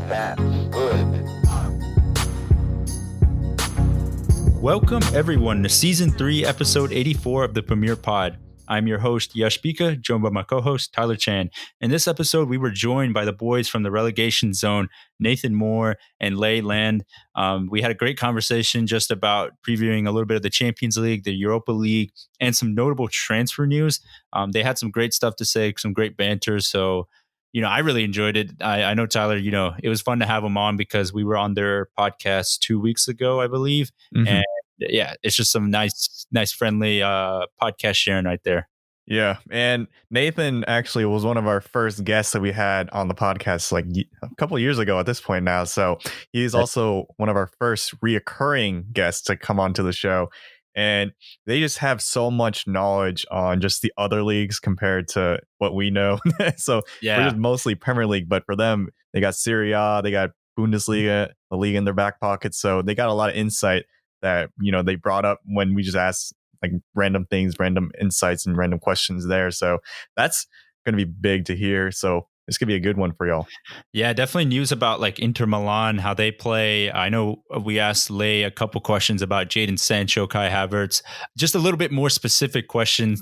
That's good. Welcome, everyone, to Season 3, Episode 84 of the Premier Pod. I'm your host, Yash Pika, joined by my co-host, Tyler Chan. In this episode, we were joined by the boys from the Relegation Zone, Nathan Moore and Lay Land. We had a great conversation just about previewing a little bit of the Champions League, the Europa League, and some notable transfer news. They had some great stuff to say, some great banter. So, I really enjoyed it. I know, Tyler, it was fun to have them on because we were on their podcast 2 weeks ago, I believe. Mm-hmm. And yeah, it's just some nice, friendly podcast sharing right there. Yeah, and Nathan actually was one of our first guests that we had on the podcast like a couple of years ago at this point now. So he's also one of our first reoccurring guests to come onto the show. And they just have so much knowledge on just the other leagues compared to what we know. So we're just mostly Premier League, but for them, they got Serie A, they got Bundesliga, the league in their back pocket. So they got a lot of insight that, they brought up when we just asked like random things, random insights and random questions there. So that's going to be big to hear. So this could be a good one for y'all. Yeah, definitely news about like Inter Milan, how they play. I know we asked Lay a couple questions about Jadon Sancho, Kai Havertz, just a little bit more specific questions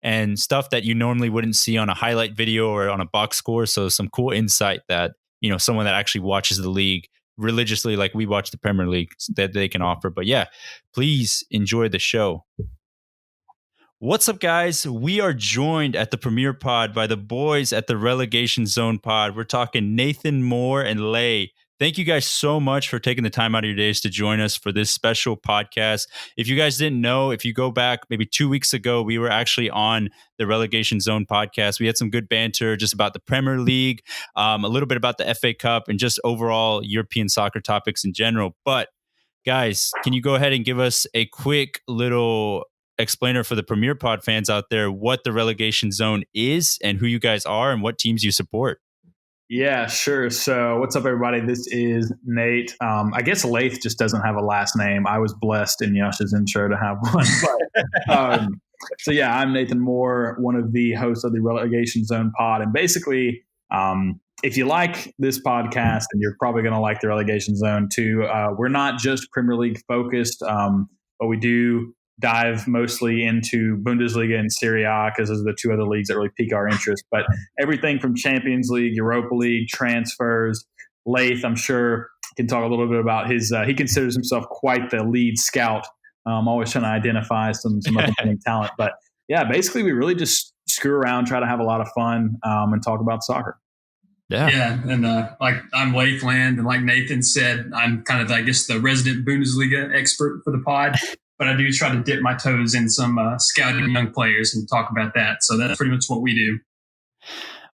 and stuff that you normally wouldn't see on a highlight video or on a box score. So some cool insight that, someone that actually watches the league religiously like we watch the Premier League that they can offer. But yeah, please enjoy the show. What's up, guys? We are joined at the Premier Pod by the boys at the Relegation Zone Pod. We're talking Nathan Moore and Lay. Thank you guys so much for taking the time out of your days to join us for this special podcast. If you guys didn't know, if you go back maybe 2 weeks ago, we were actually on the Relegation Zone podcast. We had some good banter just about the Premier League, a little bit about the FA Cup, and just overall European soccer topics in general. But guys, can you go ahead and give us a quick little explainer for the Premier Pod fans out there what the Relegation Zone is and who you guys are and what teams you support? Yeah, sure. So what's up, everybody? This is Nate. I guess Lath just doesn't have a last name. I was blessed in Yash's intro to have one. But, so yeah, I'm Nathan Moore, one of the hosts of the Relegation Zone Pod. And basically, if you like this podcast, and you're probably going to like the Relegation Zone too, we're not just Premier League focused, but we do dive mostly into Bundesliga and Serie A because those are the two other leagues that really pique our interest. But everything from Champions League, Europa League, transfers. Lath, I'm sure, can talk a little bit about his. He considers himself quite the lead scout. Always trying to identify some up-and-coming talent. But yeah, basically, we really just screw around, try to have a lot of fun, and talk about soccer. Yeah, and like I'm Lath Land, and like Nathan said, I'm kind of, I guess, the resident Bundesliga expert for the pod. But I do try to dip my toes in some scouting young players and talk about that. So that's pretty much what we do.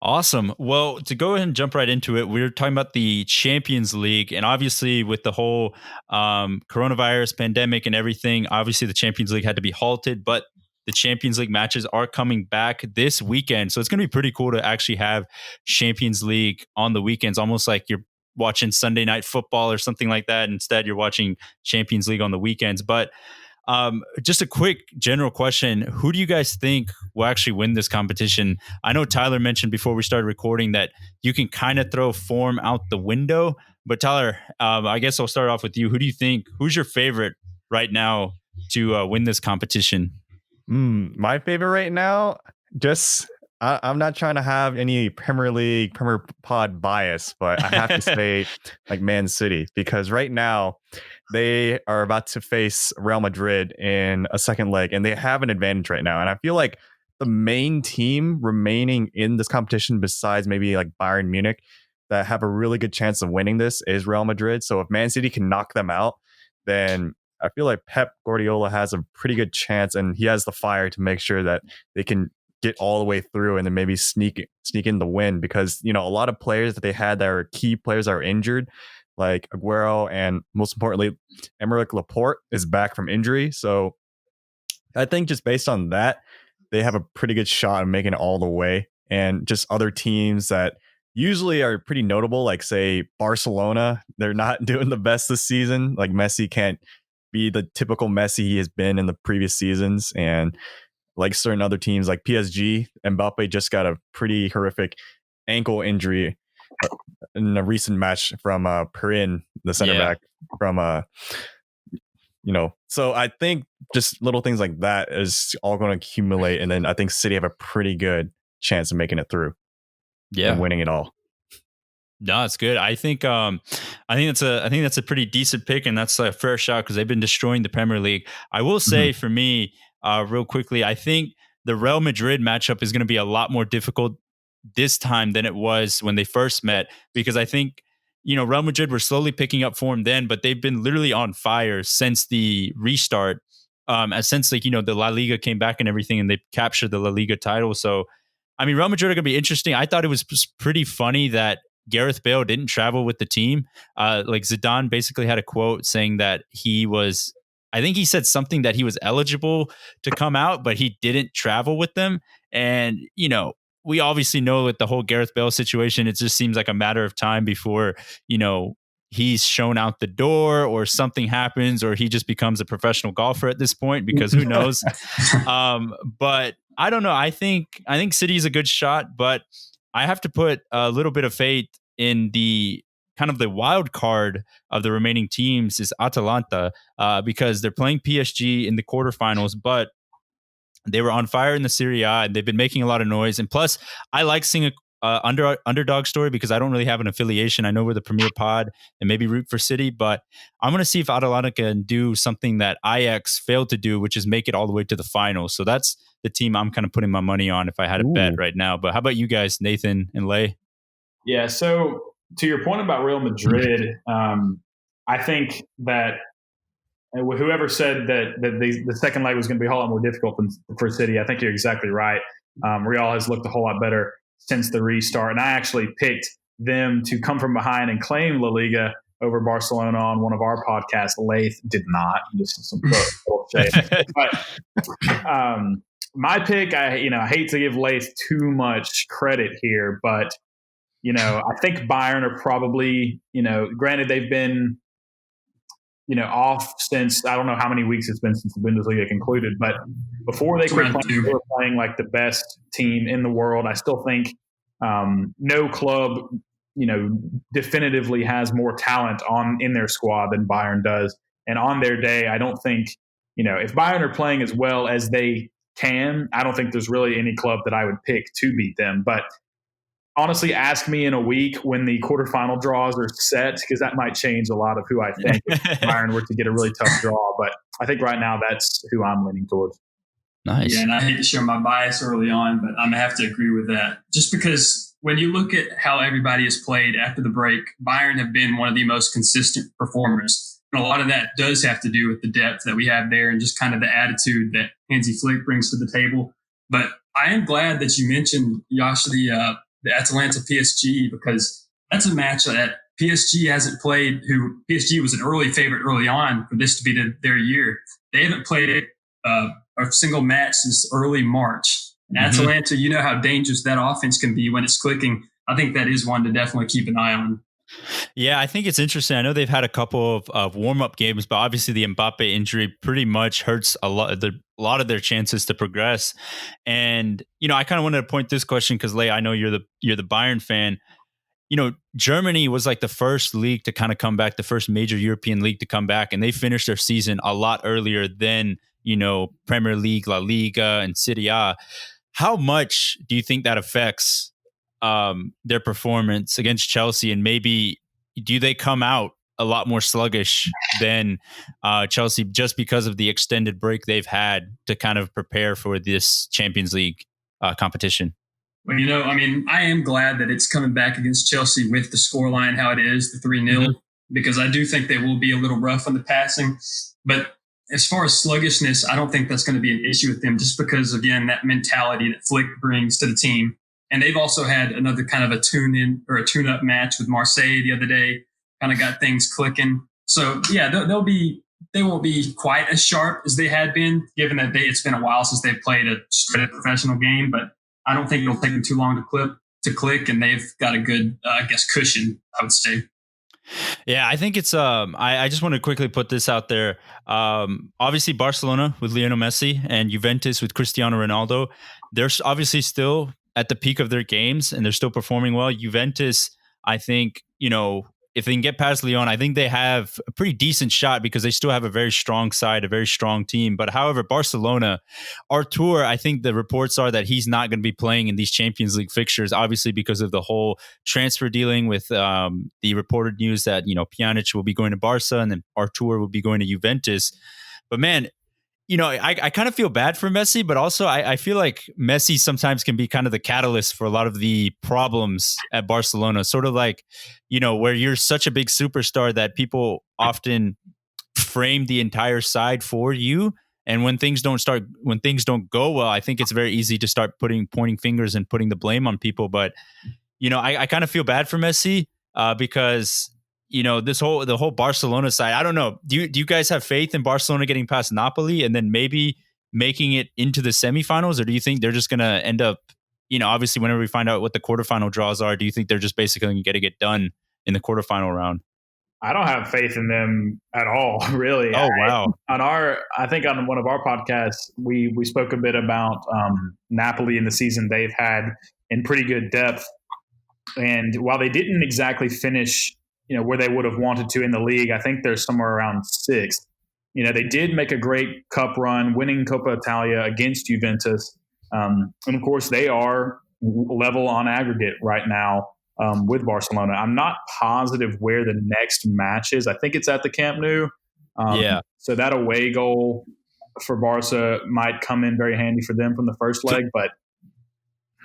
Awesome. Well, to go ahead and jump right into it, we're talking about the Champions League. And obviously with the whole coronavirus pandemic and everything, obviously the Champions League had to be halted. But the Champions League matches are coming back this weekend. So it's going to be pretty cool to actually have Champions League on the weekends, almost like you're watching Sunday Night Football or something like that. Instead, you're watching Champions League on the weekends. But just a quick general question. Who do you guys think will actually win this competition? I know Tyler mentioned before we started recording that you can kind of throw form out the window. But Tyler, I guess I'll start off with you. Who do you think, who's your favorite right now to win this competition? My favorite right now, I'm not trying to have any Premier Pod bias, but I have to say like Man City, because right now they are about to face Real Madrid in a second leg and they have an advantage right now. And I feel like the main team remaining in this competition, besides maybe like Bayern Munich, that have a really good chance of winning this is Real Madrid. So if Man City can knock them out, then I feel like Pep Guardiola has a pretty good chance, and he has the fire to make sure that they can get all the way through and then maybe sneak in the win, because a lot of players that they had that are key players are injured, like Aguero, and most importantly Emerick Laporte is back from injury. So I think just based on that, they have a pretty good shot of making it all the way. And just other teams that usually are pretty notable, like say Barcelona, they're not doing the best this season. Like Messi can't be the typical Messi he has been in the previous seasons. And like certain other teams like PSG, Mbappe just got a pretty horrific ankle injury in a recent match from Perin, the center back from so I think just little things like that is all going to accumulate, and then I think City have a pretty good chance of making it through, and winning it all. No, it's good. I think that's a pretty decent pick, and that's a fair shot because they've been destroying the Premier League. I will say for me, real quickly, I think the Real Madrid matchup is going to be a lot more difficult this time than it was when they first met, because I think, Real Madrid were slowly picking up form then, but they've been literally on fire since the restart. Since the La Liga came back and everything, and they captured the La Liga title. So, I mean, Real Madrid are going to be interesting. I thought it was pretty funny that Gareth Bale didn't travel with the team. Zidane basically had a quote saying that I think he said something that he was eligible to come out, but he didn't travel with them. And, we obviously know with the whole Gareth Bale situation, it just seems like a matter of time before, he's shown out the door or something happens, or he just becomes a professional golfer at this point, because who knows? But I don't know. I think City is a good shot, but I have to put a little bit of faith in the kind of the wild card of the remaining teams is Atalanta, because they're playing PSG in the quarterfinals, but they were on fire in the Serie A, and they've been making a lot of noise. And plus, I like seeing a underdog story because I don't really have an affiliation. I know we're the premier pod and maybe root for City, but I'm going to see if Atalanta can do something that Ajax failed to do, which is make it all the way to the final. So that's the team I'm kind of putting my money on if I had a bet right now. But how about you guys, Nathan and Lay? Yeah, so to your point about Real Madrid, I think that whoever said that the second leg was going to be a whole lot more difficult for City, I think you're exactly right. Real has looked a whole lot better since the restart, and I actually picked them to come from behind and claim La Liga over Barcelona on one of our podcasts. Laith did not. This is some bullshit. But my pick, I hate to give Laith too much credit here, but I think Bayern are probably, granted they've been off since, I don't know how many weeks it's been since the Bundesliga concluded, but before they quit playing, they were playing like the best team in the world. I still think no club, definitively has more talent in their squad than Bayern does. And on their day, I don't think, if Bayern are playing as well as they can, I don't think there's really any club that I would pick to beat them. But honestly, ask me in a week when the quarterfinal draws are set, because that might change a lot of who I think if Bayern were to get a really tough draw. But I think right now that's who I'm leaning towards. Nice. Yeah, and I hate to show my bias early on, but I'm going to have to agree with that. Just because when you look at how everybody has played after the break, Bayern have been one of the most consistent performers. And a lot of that does have to do with the depth that we have there and just kind of the attitude that Hansi Flick brings to the table. But I am glad that you mentioned, Josh, the Atalanta PSG, because that's a match that PSG hasn't played. PSG was an early favorite early on for this to be their year. They haven't played a single match since early March. And Atalanta, you know how dangerous that offense can be when it's clicking. I think that is one to definitely keep an eye on. Yeah, I think it's interesting. I know they've had a couple of warm-up games, but obviously the Mbappe injury pretty much hurts a lot of their chances to progress. And, I kind of wanted to point this question because, Leigh, I know you're the Bayern fan. Germany was like the first league to kind of come back, the first major European league to come back, and they finished their season a lot earlier than, Premier League, La Liga, and Serie A. How much do you think that affects their performance against Chelsea, and maybe do they come out a lot more sluggish than Chelsea just because of the extended break they've had to kind of prepare for this Champions League competition? Well, I am glad that it's coming back against Chelsea with the scoreline how it is, the 3-0, because I do think they will be a little rough on the passing. But as far as sluggishness, I don't think that's going to be an issue with them, just because, again, that mentality that Flick brings to the team. And they've also had another kind of a tune-in or a tune-up match with Marseille the other day, kind of got things clicking. So, yeah, they won't be quite as sharp as they had been, given that it's been a while since they've played a straight professional game. But I don't think it'll take them too long to click, and they've got a good, cushion, I would say. Yeah, I think it's I just want to quickly put this out there. Obviously Barcelona with Lionel Messi and Juventus with Cristiano Ronaldo, they're obviously still at the peak of their games and they're still performing well. Juventus, I think, if they can get past Lyon, I think they have a pretty decent shot because they still have a very strong side, a very strong team. But however, Barcelona, Artur, I think the reports are that he's not going to be playing in these Champions League fixtures, obviously because of the whole transfer dealing with the reported news that, Pjanic will be going to Barca and then Artur will be going to Juventus. But man, I kind of feel bad for Messi, but also I feel like Messi sometimes can be kind of the catalyst for a lot of the problems at Barcelona. Sort of like, where you're such a big superstar that people often frame the entire side for you. And when things don't go well, I think it's very easy to start pointing fingers and putting the blame on people. But, I kind of feel bad for Messi because the whole Barcelona side, I don't know. Do you guys have faith in Barcelona getting past Napoli and then maybe making it into the semifinals? Or do you think they're just going to end up, obviously whenever we find out what the quarterfinal draws are, do you think they're just basically going to get done in the quarterfinal round? I don't have faith in them at all, really. Oh, wow. I think on one of our podcasts, we spoke a bit about Napoli in the season they've had in pretty good depth. And while they didn't exactly finish where they would have wanted to in the league, I think they're somewhere around sixth. They did make a great cup run, winning Coppa Italia against Juventus. And of course, they are level on aggregate right now with Barcelona. I'm not positive where the next match is. I think it's at the Camp Nou. So that away goal for Barca might come in very handy for them from the first leg. But,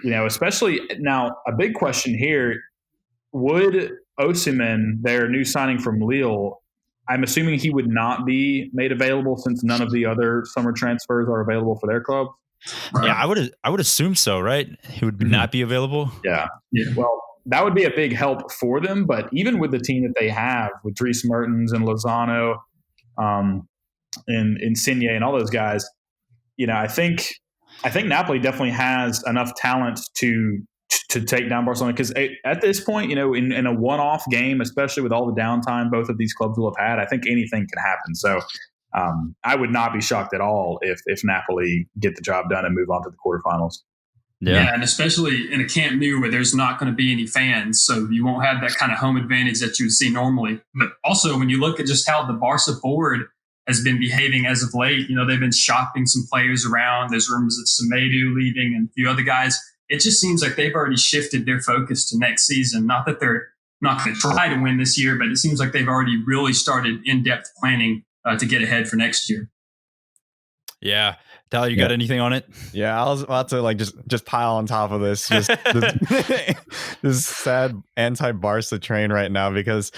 especially now, a big question here, would Osimhen, their new signing from Lille, I'm assuming he would not be made available since none of the other summer transfers are available for their club. Yeah, I would assume so, right? He would not be available. Yeah. Well, that would be a big help for them. But even with the team that they have, with Dries Mertens and Lozano, and Insigne and all those guys, I think Napoli definitely has enough talent to take down Barcelona, because at this point, in a one-off game, especially with all the downtime both of these clubs will have had, I think anything can happen. So I would not be shocked at all if Napoli get the job done and move on to the quarterfinals. Yeah, and especially in a Camp Nou where there's not going to be any fans, so you won't have that kind of home advantage that you would see normally. But also, when you look at just how the Barca board has been behaving as of late, they've been shopping some players around. There's rumors of Semedo leaving and a few other guys. It just seems like they've already shifted their focus to next season. Not that they're not going to try to win this year, but it seems like they've already really started in-depth planning to get ahead for next year. Yeah. Tyler, you got anything on it? Yeah, I was about to just pile on top of this. This sad anti-Barca train right now, because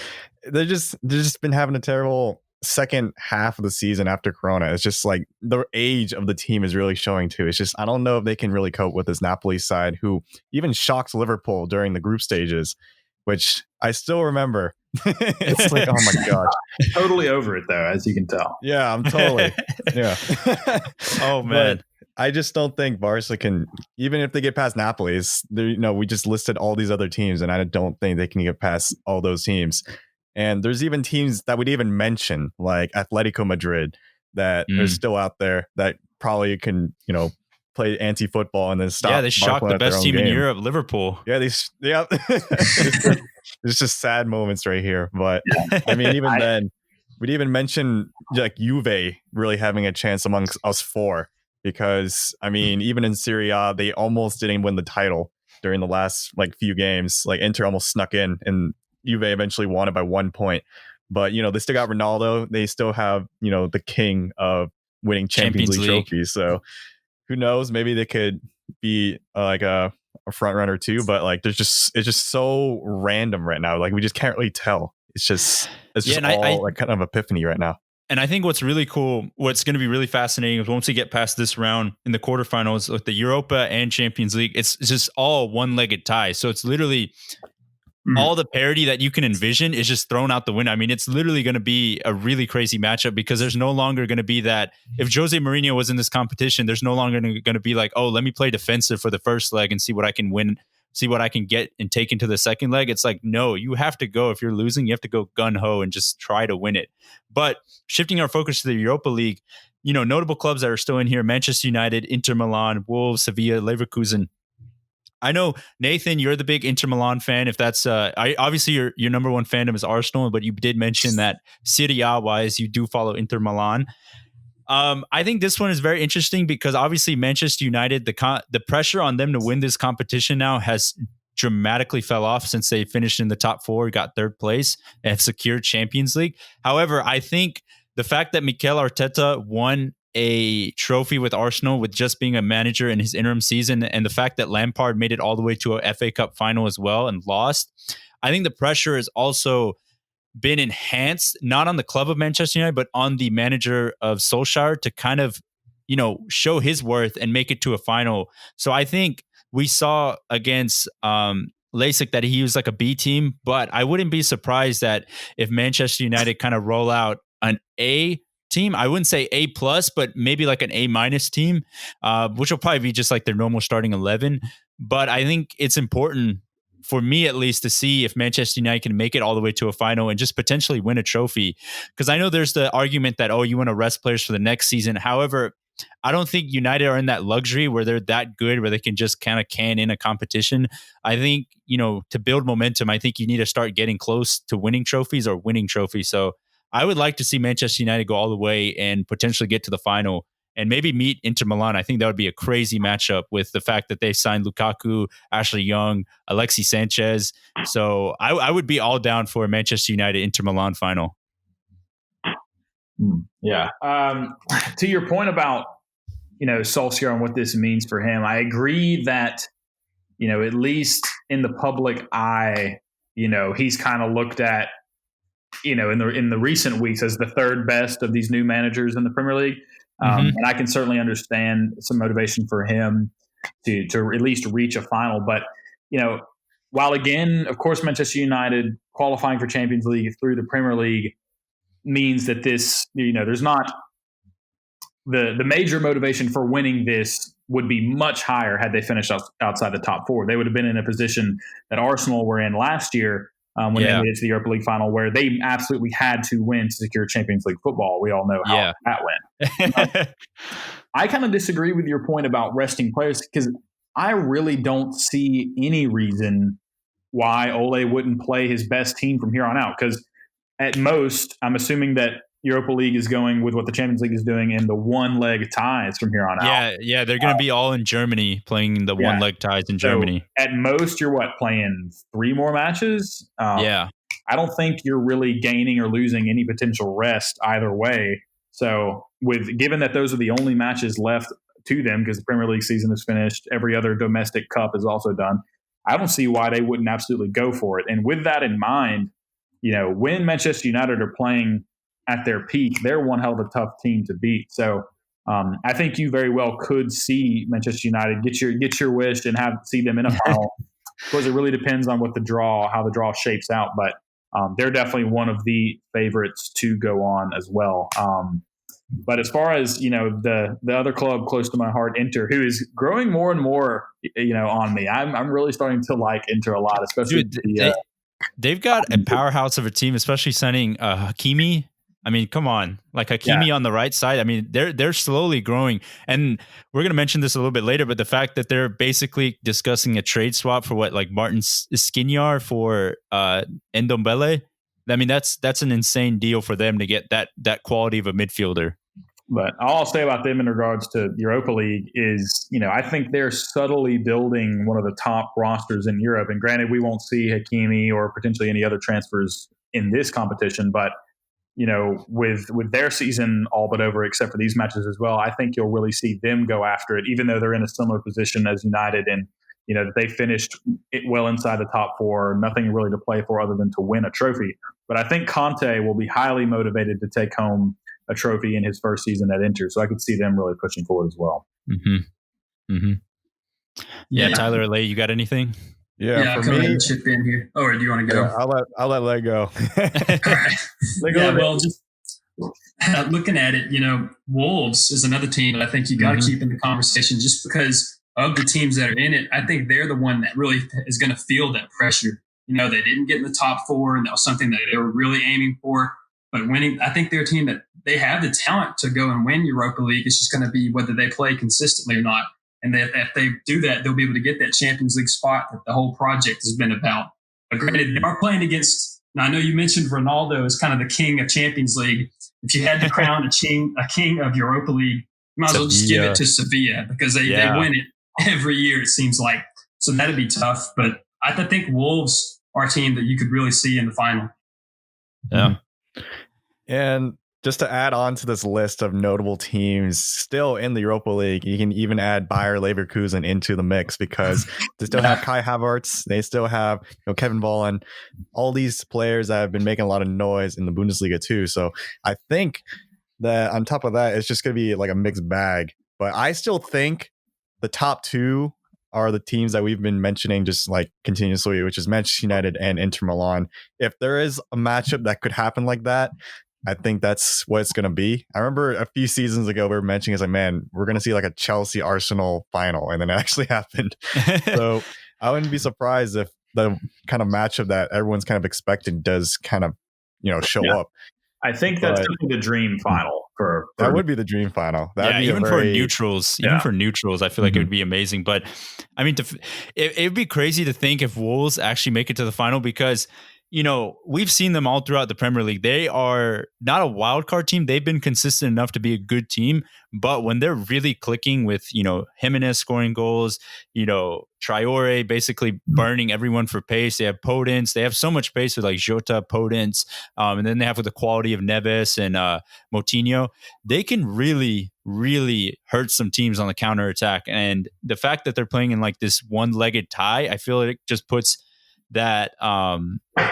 they're just been having a terrible second half of the season after Corona. It's just like the age of the team is really showing too. It's just, I don't know if they can really cope with this Napoli side, who even shocked Liverpool during the group stages, which I still remember. It's like, oh my gosh. Totally over it though, as you can tell. Yeah, I'm totally. Yeah. Oh man. But I just don't think Barca can, even if they get past Napoli, we just listed all these other teams, and I don't think they can get past all those teams. And there's even teams that we'd even mention, like Atletico Madrid, that are still out there that probably can, play anti-football and then stop. Yeah, they shocked the best team in Europe, Liverpool. Yeah, it's just sad moments right here. But I mean, even then, we'd even mention like Juve really having a chance amongst us four, because I mean, even in Serie A, they almost didn't win the title during the last few games. Like Inter almost snuck in, and Juve eventually won it by 1 point. But they still got Ronaldo. They still have the king of winning Champions League trophies. So who knows? Maybe they could be a front runner too. But it's just so random right now. Like we just can't really tell. It's just all kind of epiphany right now. And I think what's really cool, what's going to be really fascinating is once we get past this round in the quarterfinals, like the Europa and Champions League, it's just all one-legged ties. So it's literally all the parity that you can envision is just thrown out the window. I mean, it's literally going to be a really crazy matchup, because there's no longer going to be that. If Jose Mourinho was in this competition, there's no longer going to be like, oh, let me play defensive for the first leg and see what I can win, see what I can get and take into the second leg. It's like, no, you have to go. If you're losing, you have to go gun-ho and just try to win it. But shifting our focus to the Europa League, notable clubs that are still in here: Manchester United, Inter Milan, Wolves, Sevilla, Leverkusen. I know, Nathan, you're the big Inter Milan fan. If that's obviously your number one fandom is Arsenal, but you did mention that Serie A wise, you do follow Inter Milan. I think this one is very interesting because obviously Manchester United, the pressure on them to win this competition now has dramatically fell off since they finished in the top 4, got 3rd place, and have secured Champions League. However, I think the fact that Mikel Arteta won a trophy with Arsenal with just being a manager in his interim season, and the fact that Lampard made it all the way to a FA Cup final as well and lost, I think the pressure has also been enhanced, not on the club of Manchester United, but on the manager of Solskjaer to kind of, show his worth and make it to a final. So I think we saw against Lasik that he was like a B team, but I wouldn't be surprised that if Manchester United kind of roll out an A team, I wouldn't say A plus, but maybe like an A minus team, which will probably be just like their normal starting 11. But I think it's important for me at least to see if Manchester United can make it all the way to a final and just potentially win a trophy. Because I know there's the argument that, you want to rest players for the next season. However, I don't think United are in that luxury where they're that good, where they can just kind of can in a competition. I think, to build momentum, I think you need to start getting close to winning trophies or winning trophies. So I would like to see Manchester United go all the way and potentially get to the final and maybe meet Inter Milan. I think that would be a crazy matchup with the fact that they signed Lukaku, Ashley Young, Alexis Sanchez. So I would be all down for a Manchester United Inter Milan final. Yeah. To your point about, Solskjaer and what this means for him, I agree that, at least in the public eye, he's kind of looked at, in the recent weeks as the 3rd best of these new managers in the Premier League. And I can certainly understand some motivation for him to at least reach a final. But, while again, of course, Manchester United qualifying for Champions League through the Premier League means that this, there's not the major motivation for winning this would be much higher had they finished outside the top 4. They would have been in a position that Arsenal were in last year when they made it to the Europa League final, where they absolutely had to win to secure Champions League football. We all know how that went. I kind of disagree with your point about resting players because I really don't see any reason why Ole wouldn't play his best team from here on out. Because at most, I'm assuming that Europa League is going with what the Champions League is doing in the one-leg ties from here on out. Yeah, they're going to be all in Germany playing the one-leg ties in Germany. At most, you're playing 3 more matches? I don't think you're really gaining or losing any potential rest either way. So, given that those are the only matches left to them, because the Premier League season is finished, every other domestic cup is also done, I don't see why they wouldn't absolutely go for it. And with that in mind, when Manchester United are playing at their peak, they're one hell of a tough team to beat. So I think you very well could see Manchester United get your wish and see them in a final. Of course, it really depends on how the draw shapes out, but they're definitely one of the favorites to go on as well. But as far as the other club close to my heart, Inter, who is growing more and more on me, I'm really starting to like Inter a lot, especially. They've got a powerhouse of a team, especially signing Hakimi. I mean, come on, like Hakimi on the right side. I mean, they're slowly growing, and we're going to mention this a little bit later. But the fact that they're basically discussing a trade swap for Martin Skriniar for Ndombele, I mean, that's an insane deal for them to get that quality of a midfielder. But all I'll say about them in regards to Europa League is, I think they're subtly building one of the top rosters in Europe. And granted, we won't see Hakimi or potentially any other transfers in this competition, but with their season all but over, except for these matches as well, I think you'll really see them go after it, even though they're in a similar position as United and, that they finished it well inside the top 4, nothing really to play for other than to win a trophy. But I think Conte will be highly motivated to take home a trophy in his first season at Inter. So I could see them really pushing forward as well. Yeah, Tyler, Lay, you got anything? Yeah, for me, chip in here. Oh, or do you want to go? Yeah, I'll let Lay go. All right. Well, just looking at it, Wolves is another team that I think you got to keep in the conversation just because of the teams that are in it. I think they're the one that really is going to feel that pressure. They didn't get in the top 4, and that was something that they were really aiming for. But winning, I think they're a team that they have the talent to go and win Europa League. It's just going to be whether they play consistently or not. And that if they do that, they'll be able to get that Champions League spot that the whole project has been about. But granted, they are playing against, now I know you mentioned Ronaldo as kind of the king of Champions League. If you had to crown a king of Europa League, you might as well just give it to Sevilla, because they win it every year, it seems like. So that'd be tough. But I think Wolves are a team that you could really see in the final. Yeah. And just to add on to this list of notable teams still in the Europa League, you can even add Bayer Leverkusen into the mix, because they still have Kai Havertz. They still have Kevin Volland, all these players that have been making a lot of noise in the Bundesliga too. So I think that on top of that, it's just going to be like a mixed bag. But I still think the top two are the teams that we've been mentioning just like continuously, which is Manchester United and Inter Milan. If there is a matchup that could happen like that, I think that's what it's going to be. I remember a few seasons ago, we were mentioning, it's like, man, we're going to see like a Chelsea Arsenal final. And then it actually happened. So I wouldn't be surprised if the kind of matchup that everyone's kind of expecting does kind of, show up. I think that's the dream final for that would be the dream final. That'd be even for neutrals, I feel like it would be amazing. But I mean, it would be crazy to think if Wolves actually make it to the final, because we've seen them all throughout the Premier League. They are not a wild card team. They've been consistent enough to be a good team. But when they're really clicking with, Jimenez scoring goals, Traore basically burning everyone for pace. They have Podence. They have so much pace with like Jota, Podence. And then they have with the quality of Neves and Moutinho. They can really, really hurt some teams on the counter attack. And the fact that they're playing in like this one-legged tie, I feel it just puts that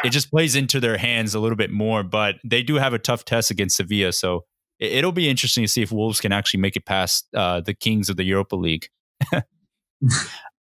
it just plays into their hands a little bit more. But they do have a tough test against Sevilla, so it'll be interesting to see if Wolves can actually make it past the kings of the Europa League.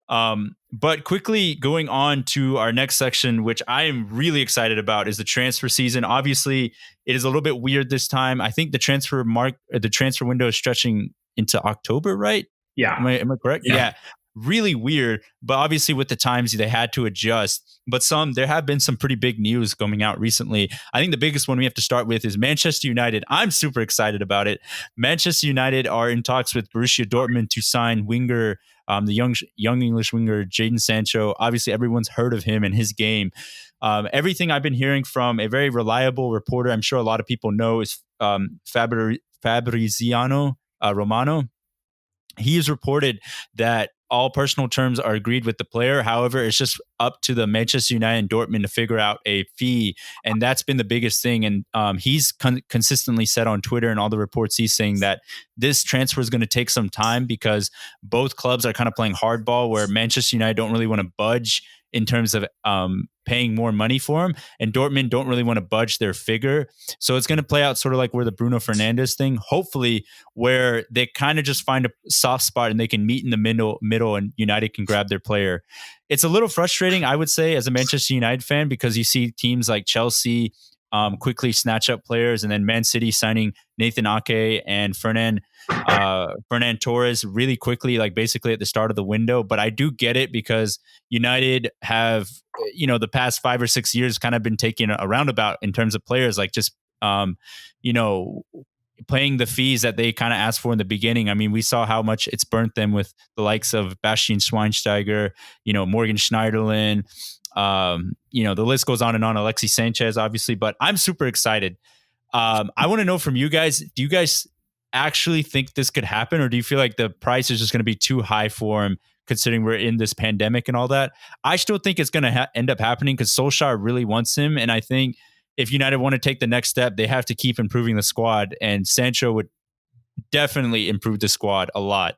But quickly going on to our next section, which I am really excited about, is the transfer season. Obviously, it is a little bit weird this time. I think the transfer window is stretching into October, right? Yeah. Am I correct? Yeah. Really weird, but obviously with the times they had to adjust. But there have been some pretty big news coming out recently. I think the biggest one we have to start with is Manchester United. I'm super excited about it. Manchester United are in talks with Borussia Dortmund to sign winger, the young English winger Jadon Sancho. Obviously, everyone's heard of him and his game. Everything I've been hearing from a very reliable reporter, I'm sure a lot of people know, is Fabriziano Romano. He has reported that all personal terms are agreed with the player. However, it's just up to the Manchester United and Dortmund to figure out a fee. And that's been the biggest thing. And he's consistently said on Twitter and all the reports he's saying that this transfer is going to take some time, because both clubs are kind of playing hardball, where Manchester United don't really want to budge in terms of paying more money for him, and Dortmund don't really want to budge their figure. So it's going to play out sort of like where the Bruno Fernandes thing, hopefully, where they kind of just find a soft spot and they can meet in the middle and United can grab their player. It's a little frustrating, I would say, as a Manchester United fan, because you see teams like Chelsea quickly snatch up players, and then Man City signing Nathan Ake and Fernan Torres really quickly, like basically at the start of the window. But I do get it, because United have, the past 5 or 6 years kind of been taking a roundabout in terms of players, like just, paying the fees that they kind of asked for in the beginning. I mean, we saw how much it's burnt them with the likes of Bastian Schweinsteiger, Morgan Schneiderlin, the list goes on and on. Alexis Sanchez, obviously, but I'm super excited. I want to know from you guys, do you guys actually think this could happen, or do you feel like the price is just going to be too high for him, considering we're in this pandemic and all that? I still think it's going to end up happening, because Solskjaer really wants him. And I think if United want to take the next step, they have to keep improving the squad, and Sancho would definitely improve the squad a lot.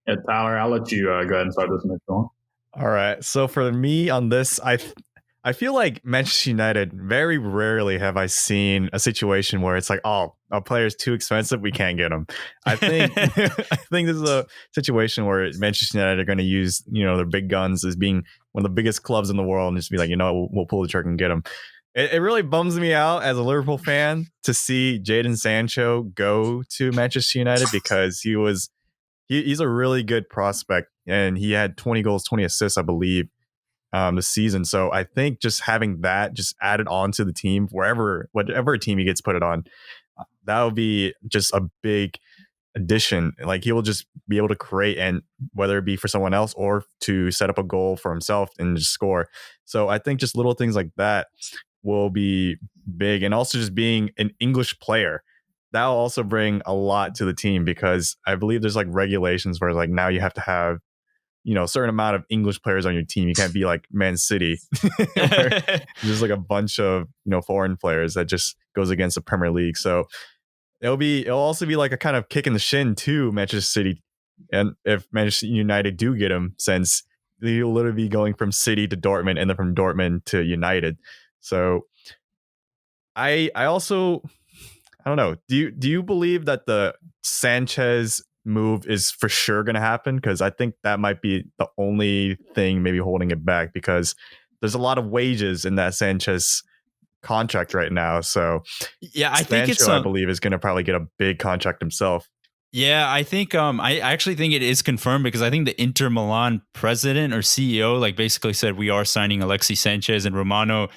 Yeah, Tyler, I'll let you go ahead and start this next one. All right. So for me on this, I feel like Manchester United, very rarely have I seen a situation where it's like, oh, a player's too expensive, we can't get him. I think I think this is a situation where Manchester United are going to use, their big guns as being one of the biggest clubs in the world, and just be like, we'll pull the trigger and get him. It really bums me out as a Liverpool fan to see Jadon Sancho go to Manchester United, because he's a really good prospect, and he had 20 goals, 20 assists, I believe, this season. So I think just having that just added on to the team, whatever team he gets put it on, that would be just a big addition. Like he will just be able to create, and whether it be for someone else or to set up a goal for himself and just score. So I think just little things like that will be big, and also just being an English player. That will also bring a lot to the team, because I believe there's like regulations where like now you have to have, you know, a certain amount of English players on your team. You can't be like Man City, where there's like a bunch of, you know, foreign players that just goes against the Premier League. So it'll also be like a kind of kick in the shin to Manchester City, and if Manchester United do get him, since he'll literally be going from City to Dortmund and then from Dortmund to United. So I also, I don't know. Do you believe that the Sanchez move is for sure going to happen? Because I think that might be the only thing maybe holding it back, because there's a lot of wages in that Sanchez contract right now. So yeah, I think Sancho, I believe, is going to probably get a big contract himself. Yeah, I think I actually think it is confirmed, because I think the Inter Milan president or CEO like basically said we are signing Alexis Sanchez, and Romano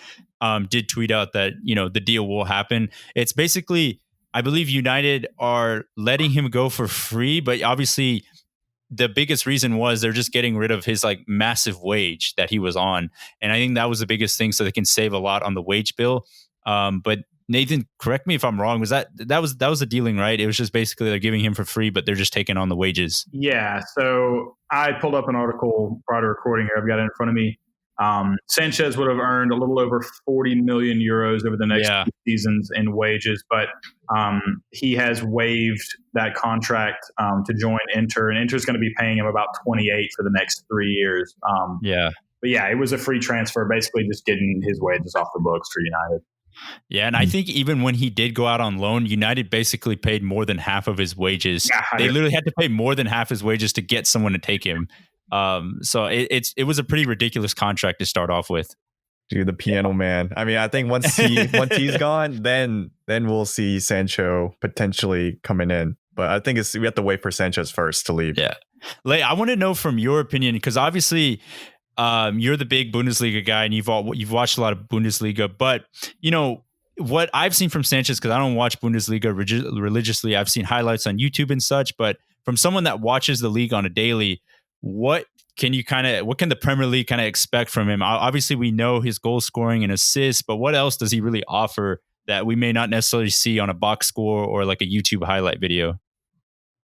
did tweet out that, you know, the deal will happen. It's basically, I believe United are letting him go for free, but obviously the biggest reason was they're just getting rid of his like massive wage that he was on. And I think that was the biggest thing, so they can save a lot on the wage bill. But Nathan, correct me if I'm wrong. Was that was the dealing, right? It was just basically they're giving him for free, but they're just taking on the wages. Yeah. So I pulled up an article prior to recording here. I've got it in front of me. Sanchez would have earned a little over 40 million euros over the next 2 seasons in wages, but he has waived that contract to join Inter, and Inter's going to be paying him about 28 for the next 3 years. But yeah, it was a free transfer, basically just getting his wages off the books for United. Yeah, and I think even when he did go out on loan, United basically paid more than half of his wages. Yeah, they literally had to pay more than half his wages to get someone to take him. So it was a pretty ridiculous contract to start off with. Dude, the piano man. I mean, I think once he's gone, then we'll see Sancho potentially coming in. But I think we have to wait for Sanchez first to leave. Yeah, Lei, I want to know from your opinion, because obviously you're the big Bundesliga guy and you've watched a lot of Bundesliga, but you know what I've seen from Sanchez, because I don't watch Bundesliga religiously. I've seen highlights on YouTube and such, but from someone that watches the league on a daily, what can the Premier League kind of expect from him? Obviously, we know his goal scoring and assists, but what else does he really offer that we may not necessarily see on a box score or like a YouTube highlight video?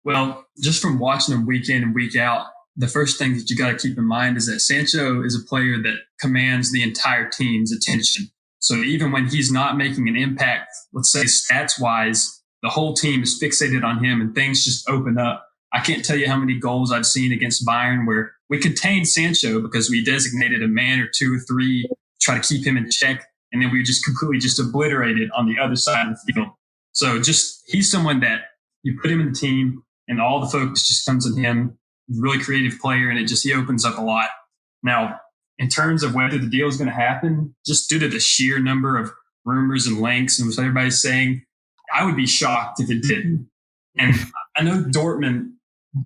Well, just from watching him week in and week out, the first thing that you got to keep in mind is that Sancho is a player that commands the entire team's attention. So even when he's not making an impact, let's say stats-wise, the whole team is fixated on him and things just open up. I can't tell you how many goals I've seen against Bayern where we contained Sancho because we designated a man or two or three to try to keep him in check, and then we just completely just obliterated on the other side of the field. So he's someone that you put him in the team and all the focus just comes on him. Really creative player, and he opens up a lot. Now, in terms of whether the deal is going to happen, just due to the sheer number of rumors and links and what everybody's saying, I would be shocked if it didn't. And I know Dortmund,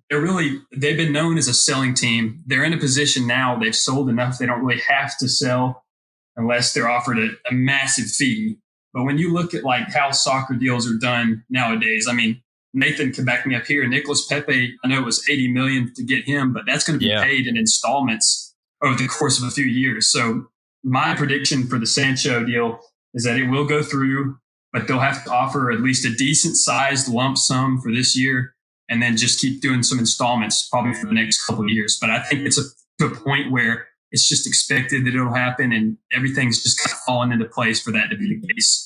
they've been known as a selling team. They're in a position now, they've sold enough, they don't really have to sell unless they're offered a massive fee. But when you look at like how soccer deals are done nowadays, I mean, Nathan can back me up here. Nicolas Pepe, I know it was 80 million to get him, but that's going to be paid in installments over the course of a few years. So my prediction for the Sancho deal is that it will go through, but they'll have to offer at least a decent sized lump sum for this year and then just keep doing some installments probably for the next couple of years. But I think it's to a point where it's just expected that it'll happen and everything's just kind of falling into place for that to be the case.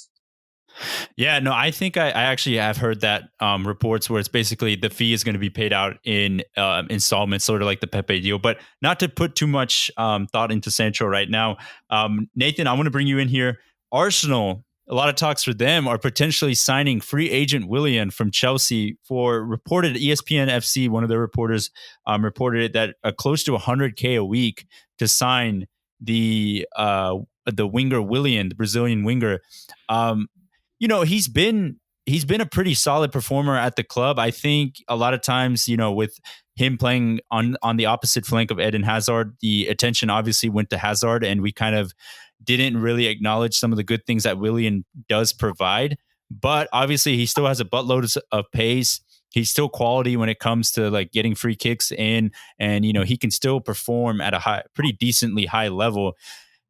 Yeah, no, I think I actually have heard that reports where it's basically the fee is going to be paid out in installments, sort of like the Pepe deal. But not to put too much thought into Sancho right now. Nathan, I want to bring you in here. Arsenal, a lot of talks for them are potentially signing free agent Willian from Chelsea for reported ESPN FC. One of their reporters reported it that close to 100K a week to sign the winger Willian, the Brazilian winger. You know, he's been a pretty solid performer at the club. I think a lot of times, you know, with him playing on the opposite flank of Eden Hazard, the attention obviously went to Hazard, and we kind of didn't really acknowledge some of the good things that Willian does provide. But obviously, he still has a buttload of pace. he's still quality when it comes to like getting free kicks in, and he can still perform at a pretty decently high level.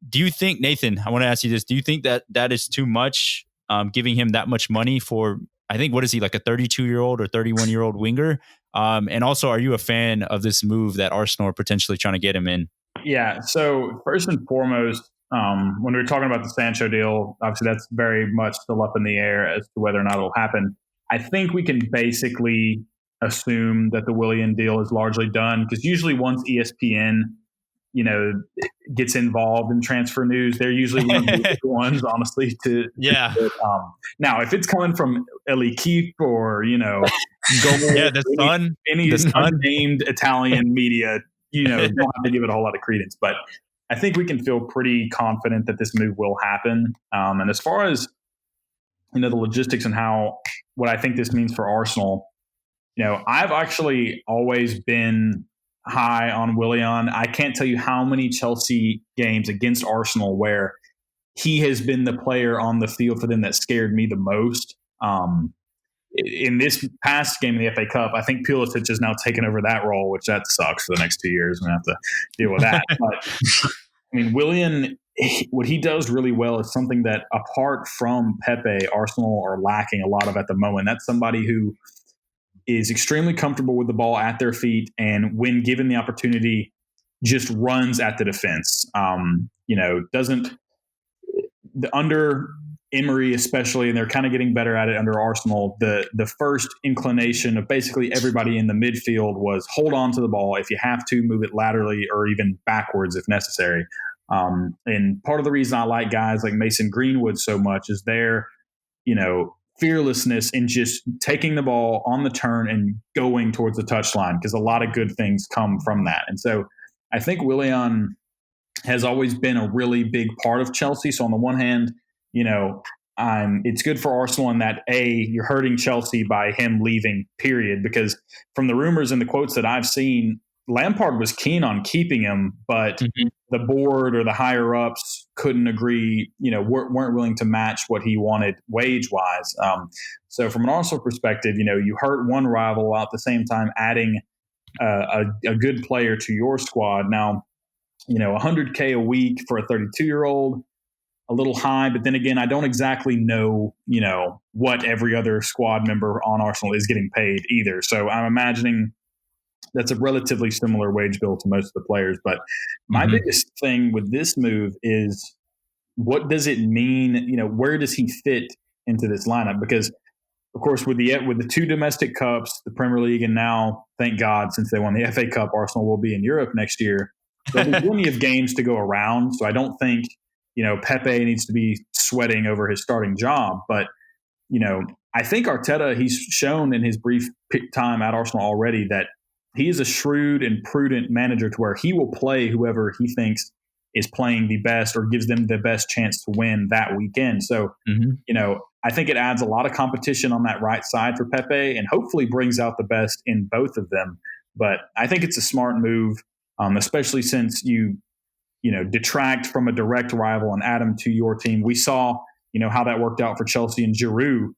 Do you think, Nathan, I want to ask you this, do you think that is too much, giving him that much money for, I think, what is he, like a 32-year-old or 31-year-old winger? And also, are you a fan of this move that Arsenal are potentially trying to get him in? Yeah. So first and foremost, when we're talking about the Sancho deal, obviously that's very much still up in the air as to whether or not it'll happen. I think we can basically assume that the Willian deal is largely done, because usually once ESPN, gets involved in transfer news, they're usually one of the ones, honestly, to now, if it's coming from Eli Keep or, Goal, any unnamed Italian media, don't have to give it a whole lot of credence. But I think we can feel pretty confident that this move will happen. And as far as, the logistics and what I think this means for Arsenal, I've actually always been high on Willian. I can't tell you how many Chelsea games against Arsenal where he has been the player on the field for them that scared me the most. In this past game in the FA Cup, I think Pulisic has now taken over that role, which that sucks for the next 2 years. I'm going to have to deal with that. But Willian, what he does really well is something that, apart from Pepe, Arsenal are lacking a lot of at the moment. That's somebody who is extremely comfortable with the ball at their feet, and when given the opportunity, just runs at the defense. Under Emery especially, and they're kind of getting better at it under Arsenal, the first inclination of basically everybody in the midfield was hold on to the ball. If you have to, move it laterally or even backwards if necessary. And part of the reason I like guys like Mason Greenwood so much is their, fearlessness in just taking the ball on the turn and going towards the touchline, because a lot of good things come from that. And so I think Willian has always been a really big part of Chelsea. So on the one hand, it's good for Arsenal in that, you're hurting Chelsea by him leaving, period, because from the rumors and the quotes that I've seen, Lampard was keen on keeping him, but the board or the higher ups couldn't agree, weren't willing to match what he wanted wage wise. So from an Arsenal perspective, you hurt one rival while at the same time adding a good player to your squad. Now, $100K a week for a 32-year-old, a little high, but then again, I don't exactly know, what every other squad member on Arsenal is getting paid either. So I'm imagining that's a relatively similar wage bill to most of the players. But my biggest thing with this move is, what does it mean? Where does he fit into this lineup? Because, of course, with the two domestic cups, the Premier League, and now, thank God, since they won the FA Cup, Arsenal will be in Europe next year. There'll be plenty of games to go around. So I don't think, Pepe needs to be sweating over his starting job. But, I think Arteta, he's shown in his brief time at Arsenal already that he is a shrewd and prudent manager, to where he will play whoever he thinks is playing the best or gives them the best chance to win that weekend. So, I think it adds a lot of competition on that right side for Pepe, and hopefully brings out the best in both of them. But I think it's a smart move, especially since you detract from a direct rival and add him to your team. We saw, how that worked out for Chelsea and Giroud.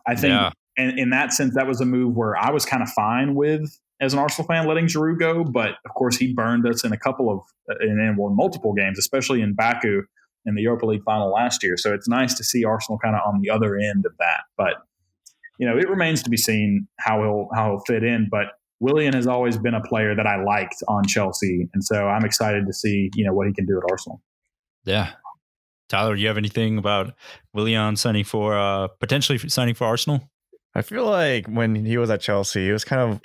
I think and in that sense, that was a move where I was kind of fine with, as an Arsenal fan, letting Giroud go. But of course, he burned us in multiple games, especially in Baku in the Europa League final last year. So it's nice to see Arsenal kind of on the other end of that. But, it remains to be seen how he'll fit in. But Willian has always been a player that I liked on Chelsea. And so I'm excited to see, what he can do at Arsenal. Yeah. Tyler, do you have anything about Willian potentially signing for Arsenal? I feel like when he was at Chelsea, he was kind of,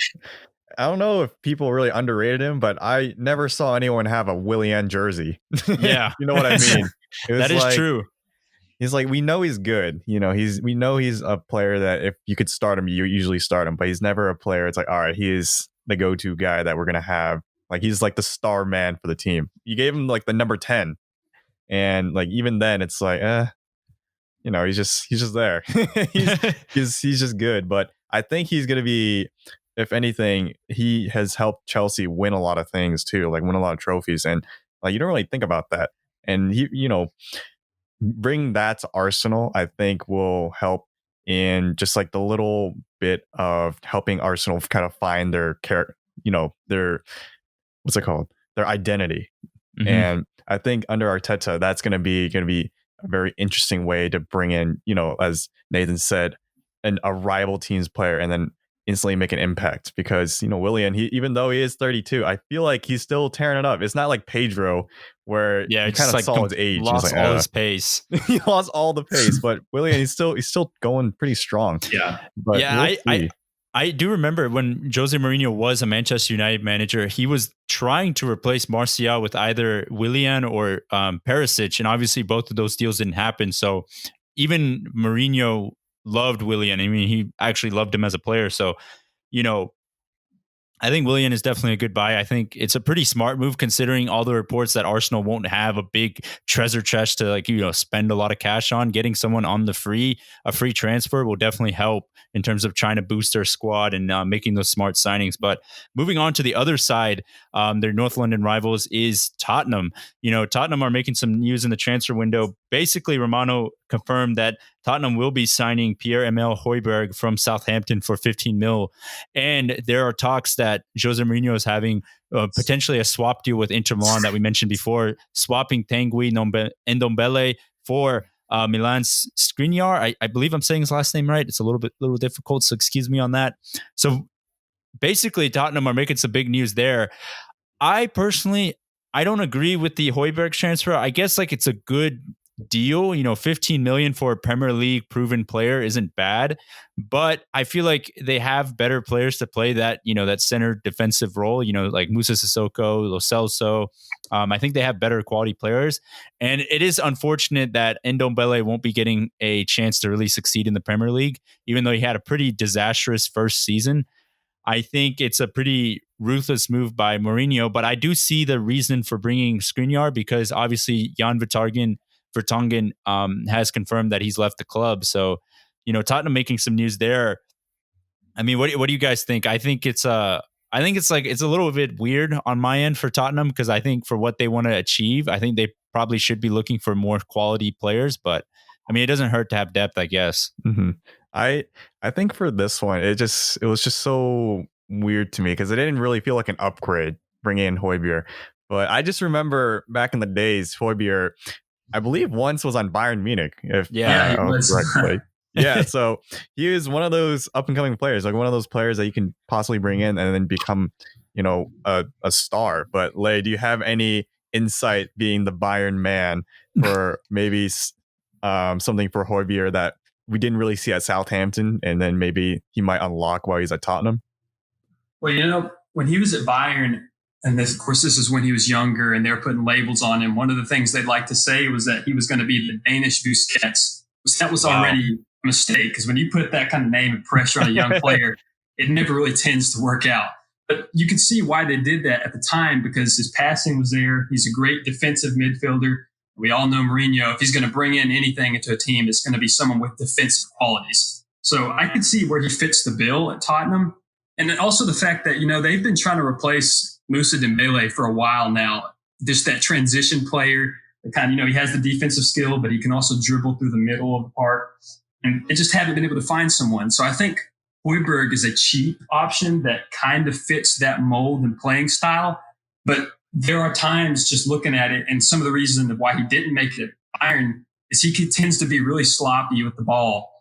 I don't know if people really underrated him, but I never saw anyone have a Willian jersey. Yeah. You know what I mean? That is true. He's like, we know he's good. We know he's a player that if you could start him, you usually start him, but he's never a player. It's like, all right, he is the go-to guy that we're going to have. Like, he's like the star man for the team. You gave him like the number 10. And like, even then it's like, he's just there. he's just good. But I think he's going to be, if anything, he has helped Chelsea win a lot of things too, like win a lot of trophies. And like, you don't really think about that. And he, bring that to Arsenal, I think will help in just like the little bit of helping Arsenal kind of find their their what's it called, their identity. Mhm. And I think under Arteta, that's going to be a very interesting way to bring in, as Nathan said, a rival team's player and then instantly make an impact. Because Willian, even though he is 32, I feel like he's still tearing it up. It's not like Pedro, where Yeah, you it's kind of like saw his age. He was lost like, all his pace. he lost all the pace, but Willian, he's still going pretty strong. Yeah, but Yeah, we'll I do remember when Jose Mourinho was a Manchester United manager, he was trying to replace Martial with either Willian or Perisic, and obviously both of those deals didn't happen. So even Mourinho loved Willian. I mean, he actually loved him as a player. So, I think Willian is definitely a good buy. I think it's a pretty smart move considering all the reports that Arsenal won't have a big treasure chest to spend a lot of cash on. Getting someone on a free transfer will definitely help in terms of trying to boost their squad and making those smart signings. But moving on to the other side, their North London rivals is Tottenham. Tottenham are making some news in the transfer window. Basically, Romano confirmed that Tottenham will be signing Pierre-Emile Højbjerg from Southampton for 15 mil. And there are talks that Jose Mourinho is having potentially a swap deal with Inter Milan that we mentioned before, swapping Tanguy Ndombele for Milan's Skriniar. I believe I'm saying his last name right. It's a little difficult, so excuse me on that. So basically, Tottenham are making some big news there. I personally don't agree with the Højbjerg transfer. I guess it's a good deal. 15 million for a Premier League proven player isn't bad, but I feel like they have better players to play that center defensive role. Like Musa Sissoko, Lo Celso. I think they have better quality players, and it is unfortunate that Ndombele won't be getting a chance to really succeed in the Premier League, even though he had a pretty disastrous first season. I think it's a pretty ruthless move by Mourinho, but I do see the reason for bringing Skriniar because obviously Jan Vertonghen has confirmed that he's left the club. So, Tottenham making some news there. I mean, what do you guys think? I think it's a little bit weird on my end for Tottenham because I think for what they want to achieve, I think they probably should be looking for more quality players. But I mean, it doesn't hurt to have depth, I guess. Mm-hmm. I think for this one, it was just so weird to me because it didn't really feel like an upgrade bringing in Højbjerg. But I just remember back in the days, Højbjerg, I believe once was on Bayern Munich, if correctly. Yeah, so he is one of those up and coming players, like one of those players that you can possibly bring in and then become, a star. But Lei, do you have any insight, being the Bayern man, for maybe something for Højbjerg that we didn't really see at Southampton, and then maybe he might unlock while he's at Tottenham? Well, when he was at Bayern, and this, of course, this is when he was younger and they were putting labels on him. One of the things they'd like to say was that he was going to be the Danish Busquets. That was already a mistake because when you put that kind of name and pressure on a young player, it never really tends to work out. But you can see why they did that at the time because his passing was there. He's a great defensive midfielder. We all know Mourinho, if he's going to bring in anything into a team, it's going to be someone with defensive qualities. So I could see where he fits the bill at Tottenham. And then also the fact that, they've been trying to replace Musa Dembele for a while now. Just that transition player, that kind of, he has the defensive skill, but he can also dribble through the middle of the park. And they just haven't been able to find someone. So I think Højbjerg is a cheap option that kind of fits that mold and playing style. But there are times just looking at it, and some of the reason why he didn't make it Bayern is he tends to be really sloppy with the ball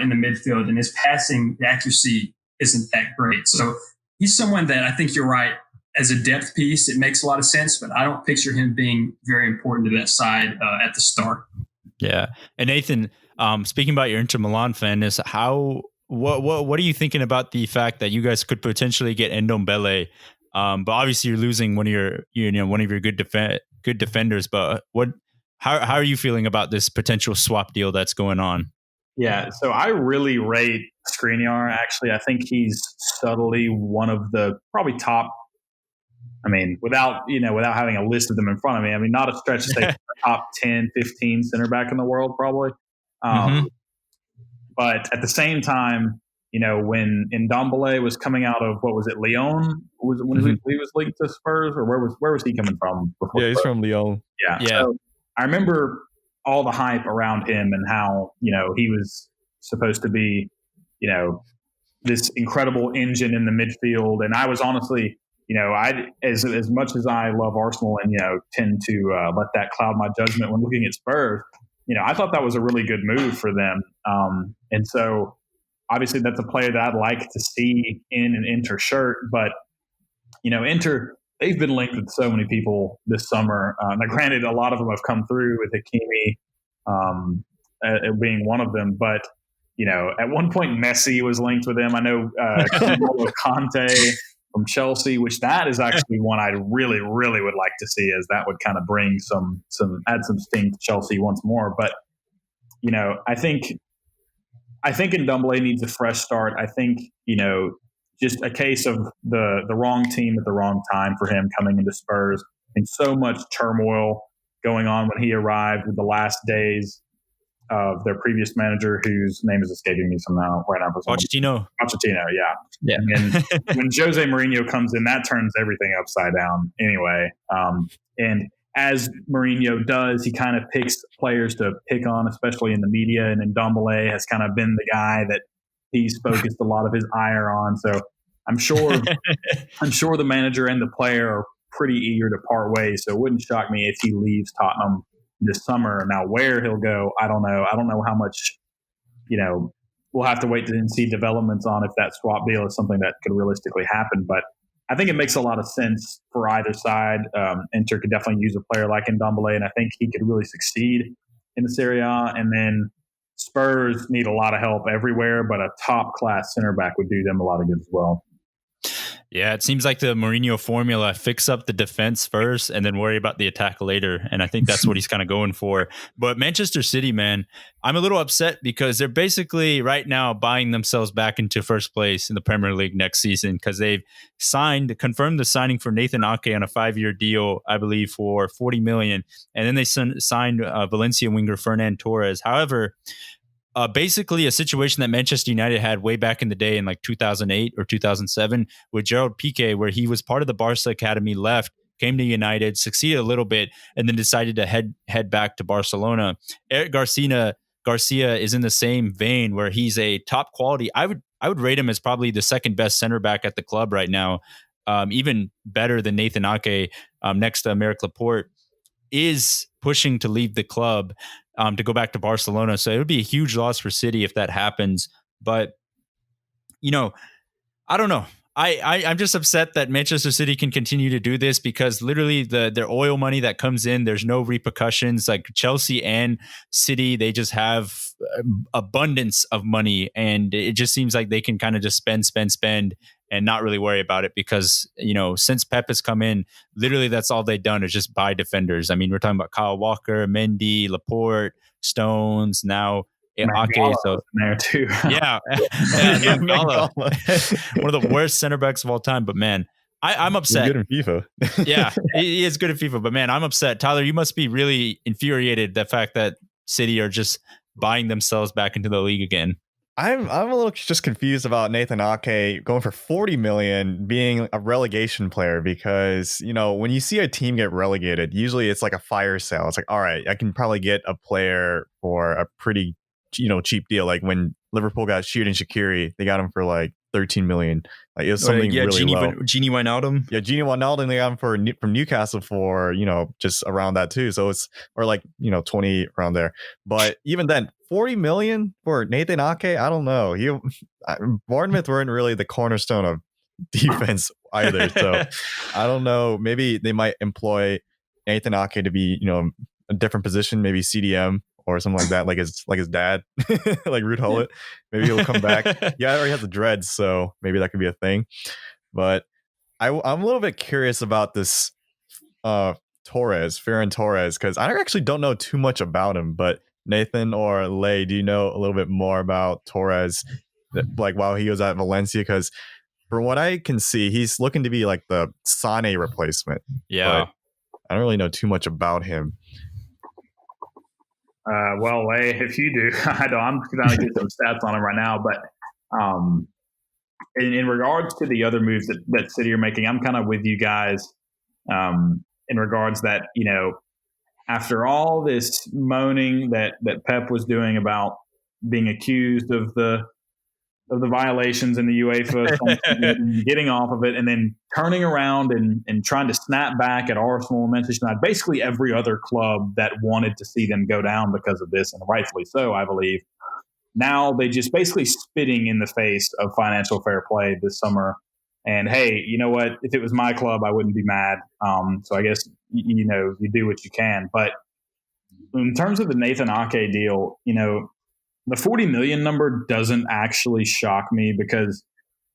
in the midfield, and his passing accuracy isn't that great. So he's someone that I think you're right. As a depth piece, it makes a lot of sense, but I don't picture him being very important to that side at the start. Yeah. And Nathan, speaking about your Inter Milan fan, is what are you thinking about the fact that you guys could potentially get Ndombele? But obviously you're losing one of your good defenders. But how are you feeling about this potential swap deal that's going on? Yeah, so I really rate Skriniar. Actually, I think he's subtly one of the probably top. I mean, without having a list of them in front of me, I mean, not a stretch to say top 10, 15 center back in the world, probably. But at the same time, when Ndombele was coming out of, what was it, Lyon? He was linked to Spurs, or where was he coming from? Yeah, he's from Lyon. Yeah. So I remember all the hype around him and how, he was supposed to be, this incredible engine in the midfield. And I was honestly, as much as I love Arsenal and, tend to let that cloud my judgment when looking at Spurs, I thought that was a really good move for them. And so obviously that's a player that I'd like to see in an Inter shirt. But, Inter, they've been linked with so many people this summer. Now, granted, a lot of them have come through with Hakimi being one of them. But, at one point, Messi was linked with them. I know Conte from Chelsea, which that is actually one I really, really would like to see, as that would kind of bring add some sting to Chelsea once more. But, I think Ndombele needs a fresh start. I think, just a case of the wrong team at the wrong time for him coming into Spurs, and so much turmoil going on when he arrived with the last days of their previous manager, whose name is escaping me somehow right now. Pochettino, yeah. And when Jose Mourinho comes in, that turns everything upside down anyway. And as Mourinho does, he kind of picks players to pick on, especially in the media. And Ndombele has kind of been the guy that he's focused a lot of his ire on. So I'm sure the manager and the player are pretty eager to part ways. So it wouldn't shock me if he leaves Tottenham this summer. Now, where he'll go, I don't know. I don't know how much, we'll have to wait to see developments on if that swap deal is something that could realistically happen. But I think it makes a lot of sense for either side. Inter could definitely use a player like Ndombele, and I think he could really succeed in the Serie A. And then Spurs need a lot of help everywhere, but a top-class center back would do them a lot of good as well. Yeah, it seems like the Mourinho formula: fix up the defense first and then worry about the attack later. And I think that's what he's kind of going for. But Manchester City, man, I'm a little upset because they're basically right now buying themselves back into first place in the Premier League next season, because they've confirmed the signing for Nathan Ake on a 5-year deal, I believe, for 40 million. And then they signed Valencia winger Fernan Torres. However, basically a situation that Manchester United had way back in the day in like 2008 or 2007 with Gerald Piqué, where he was part of the Barca academy, left, came to United, succeeded a little bit, and then decided to head back to Barcelona. Eric Garcia is in the same vein, where he's a top quality. I would rate him as probably the second best center back at the club right now, even better than Nathan Ake, next to Aymeric Laporte. Is pushing to leave the club to go back to Barcelona. So it would be a huge loss for City if that happens. But, I don't know. I'm just upset that Manchester City can continue to do this, because literally their oil money that comes in, there's no repercussions. Like Chelsea and City, they just have abundance of money, and it just seems like they can kind of just spend and not really worry about it, because, since Pep has come in, literally that's all they've done is just buy defenders. I mean, we're talking about Kyle Walker, Mendy, Laporte, Stones, now Ake. So there too. Yeah. One of the worst center backs of all time. But man, I'm upset. He's good in FIFA. Yeah, he is good at FIFA. But man, I'm upset. Tyler, you must be really infuriated the fact that City are just buying themselves back into the league again. I'm a little just confused about Nathan Ake going for 40 million being a relegation player, because, when you see a team get relegated, usually it's like a fire sale. It's like, all right, I can probably get a player for a pretty, cheap deal. Like when Liverpool got Xherdan Shaqiri, they got him for like 13 million. Like it was something really low. Gini Wijnaldum. Yeah, Gini Wijnaldum, they got him from Newcastle for, just around that too. So it's, or like, 20 around there. But even then, 40 million for Nathan Ake, I don't know. Bournemouth weren't really the cornerstone of defense either. So I don't know. Maybe they might employ Nathan Ake to be, a different position, maybe CDM or something like that, like his dad, like Ruud Gullit. Maybe he'll come back. Yeah, he already has the dreads, so maybe that could be a thing. But I'm a little bit curious about this Ferran Torres, because I actually don't know too much about him. But Nathan or Lay, do you know a little bit more about Torres, like while he was at Valencia? Because from what I can see, he's looking to be like the Sane replacement. Yeah. But I don't really know too much about him. Well, Lay, if you do, I'm going to get some stats on him right now. But in regards to the other moves that City are making, I'm kind of with you guys in regards that, after all this moaning that Pep was doing about being accused of the of the violations in the UEFA, getting off of it, and then turning around and trying to snap back at Arsenal and Manchester United, basically every other club that wanted to see them go down because of this, and rightfully so, I believe. Now they just basically spitting in the face of financial fair play this summer. And hey, you know what? If it was my club, I wouldn't be mad. So I guess, you do what you can. But in terms of the Nathan Ake deal, the 40 million number doesn't actually shock me because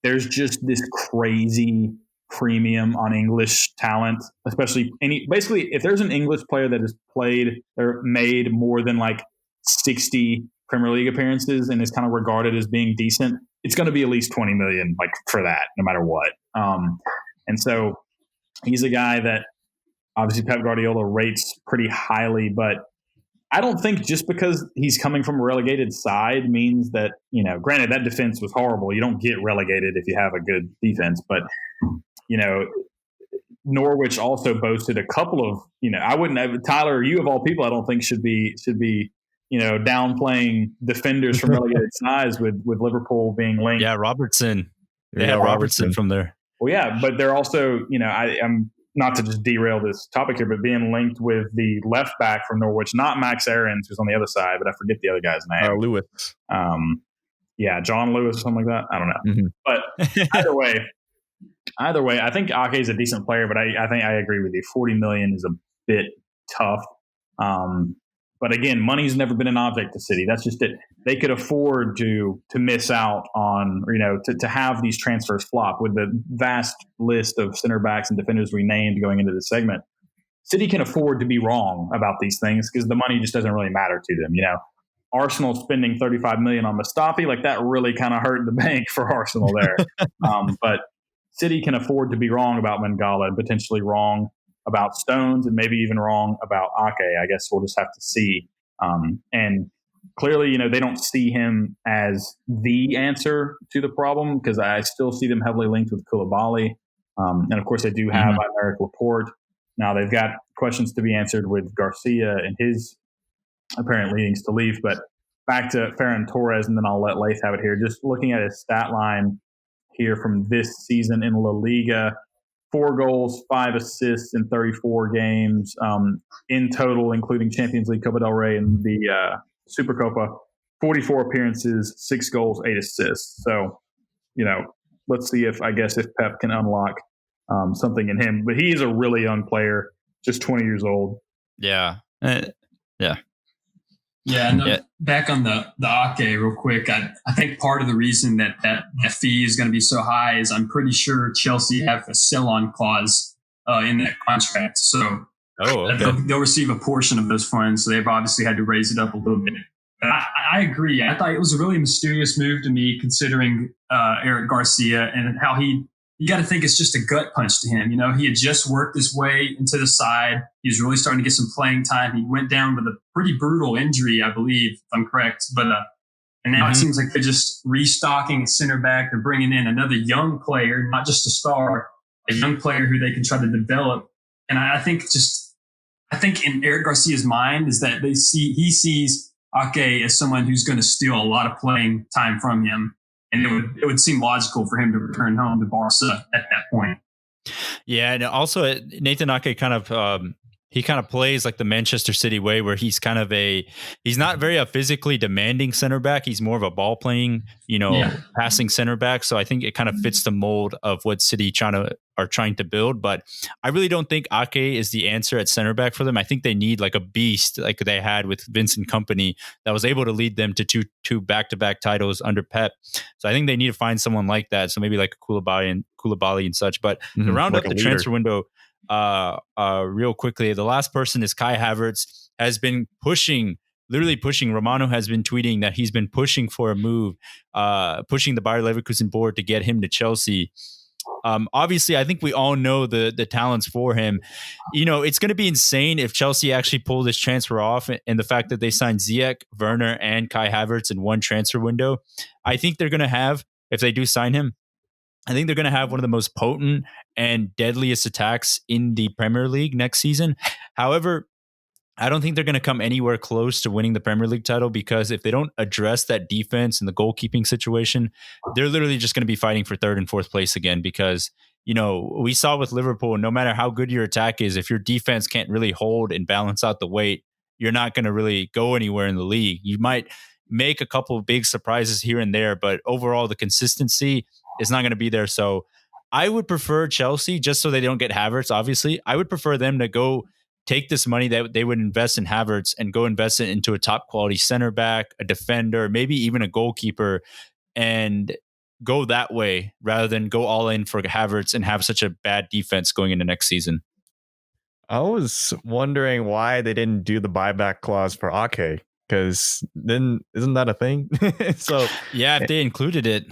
there's just this crazy premium on English talent, especially basically if there's an English player that has played or made more than like 60 Premier League appearances and is kind of regarded as being decent, it's going to be at least 20 million like for that, no matter what. And so he's a guy that obviously Pep Guardiola rates pretty highly, but I don't think just because he's coming from a relegated side means that, granted that defense was horrible. You don't get relegated if you have a good defense, but, Norwich also boasted a couple of, I wouldn't have Tyler, you of all people, I don't think should be, downplaying defenders from relegated sides with Liverpool being linked. Yeah, Robertson. They have Robertson from there. Well, yeah, but they're also, I'm not to just derail this topic here, but being linked with the left back from Norwich, not Max Aarons, who's on the other side, but I forget the other guy's name. Lewis. Yeah, John Lewis or something like that. I don't know. Mm-hmm. But either way, I think Ake is a decent player, but I think I agree with you. 40 million is a bit tough. But again, money's never been an object to City. That's just it. They could afford to miss out on, to have these transfers flop with the vast list of center backs and defenders we named going into this segment. City can afford to be wrong about these things because the money just doesn't really matter to them. Arsenal spending 35 million on Mustafi, like that really kind of hurt the bank for Arsenal there. But City can afford to be wrong about Mangala and potentially wrong about Stones and maybe even wrong about Ake. I guess we'll just have to see. And clearly, they don't see him as the answer to the problem because I still see them heavily linked with Koulibaly. And of course, they do have Aymeric Laporte. Now they've got questions to be answered with Garcia and his apparent leanings to leave. But back to Ferran Torres, and then I'll let Laith have it here. Just looking at his stat line here from this season in La Liga, 4 goals, 5 assists in 34 games in total, including Champions League, Copa del Rey, and the Supercopa. 44 appearances, 6 goals, 8 assists. So, let's see if Pep can unlock something in him. But he is a really young player, just 20 years old. Yeah. Back on the Ake real quick. I think part of the reason that fee is going to be so high is I'm pretty sure Chelsea have a sell-on clause in that contract. So they'll receive a portion of those funds. So they've obviously had to raise it up a little bit. But I agree. I thought it was a really mysterious move to me considering Eric Garcia and how you got to think it's just a gut punch to him. He had just worked his way into the side. He was really starting to get some playing time. He went down with a pretty brutal injury, I believe, if I'm correct. But and now it seems like they're just restocking a center back. They're bringing in another young player, not just a star, a young player who they can try to develop. And I think in Eric Garcia's mind is that he sees Ake as someone who's going to steal a lot of playing time from him. And it would seem logical for him to return home to Barca at that point. Yeah, and also Nathan Ake kind of plays like the Manchester City way, where he's not very a physically demanding center back. He's more of a ball playing, passing center back. So I think it kind of fits the mold of what City are trying to build. But I really don't think Ake is the answer at center back for them. I think they need like a beast like they had with Vincent Kompany that was able to lead them to two back-to-back titles under Pep. So I think they need to find someone like that. So maybe like a Koulibaly and such. But to round up the transfer window real quickly, the last person is Kai Havertz. Has been literally pushing. Romano has been tweeting that he's been pushing for a move, pushing the Bayer Leverkusen board to get him to Chelsea. Obviously, I think we all know the talents for him. It's going to be insane if Chelsea actually pull this transfer off, and the fact that they signed Ziyech, Werner, and Kai Havertz in one transfer window. I think they're going to have, if they do sign him, I think they're going to have one of the most potent and deadliest attacks in the Premier League next season. However, I don't think they're going to come anywhere close to winning the Premier League title, because if they don't address that defense and the goalkeeping situation, they're literally just going to be fighting for third and fourth place again. Because, we saw with Liverpool, no matter how good your attack is, if your defense can't really hold and balance out the weight, you're not going to really go anywhere in the league. You might make a couple of big surprises here and there, but overall the consistency is not going to be there. So I would prefer Chelsea, just so they don't get Havertz, obviously. I would prefer them to go take this money that they would invest in Havertz and go invest it into a top quality center back, a defender, maybe even a goalkeeper, and go that way rather than go all in for Havertz and have such a bad defense going into next season. I was wondering why they didn't do the buyback clause for Ake, because then isn't that a thing? So yeah, if they included it.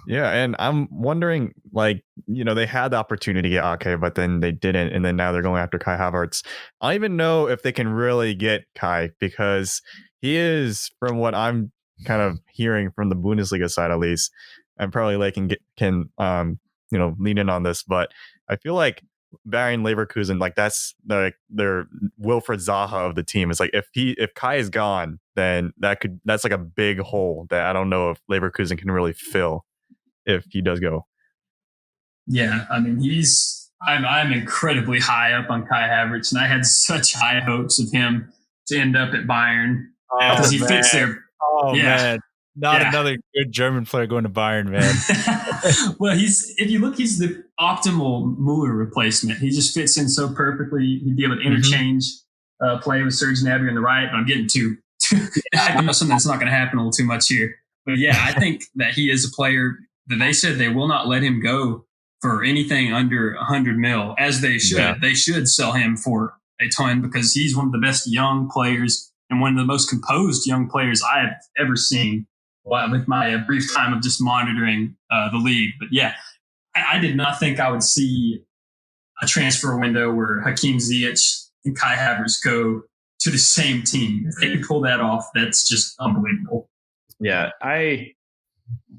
Yeah, and I'm wondering, they had the opportunity to get Ake, but then they didn't, and then now they're going after Kai Havertz. I don't even know if they can really get Kai, because he is, from what I'm kind of hearing from the Bundesliga side at least, and probably can lean in on this, but I feel like Bayern Leverkusen, that's their Wilfried Zaha of the team. It's like if Kai is gone, then that's like a big hole that I don't know if Leverkusen can really fill if he does go. Yeah, I mean, I'm incredibly high up on Kai Havertz, and I had such high hopes of him to end up at Bayern because he fits there. Oh man, another good German player going to Bayern, man. Well, he's the optimal Muller replacement. He just fits in so perfectly. He'd be able to interchange play with Serge Gnabry on the right. But I'm getting too I know something that's not going to happen a little too much here. But yeah, I think that he is a player that they said they will not let him go for anything under 100 mil, as they should. Yeah. They should sell him for a ton, because he's one of the best young players and one of the most composed young players I have ever seen with my brief time of just monitoring the league. But yeah, I did not think I would see a transfer window where Hakim Ziyech and Kai Havertz go to the same team. If they can pull that off, that's just unbelievable. Yeah, I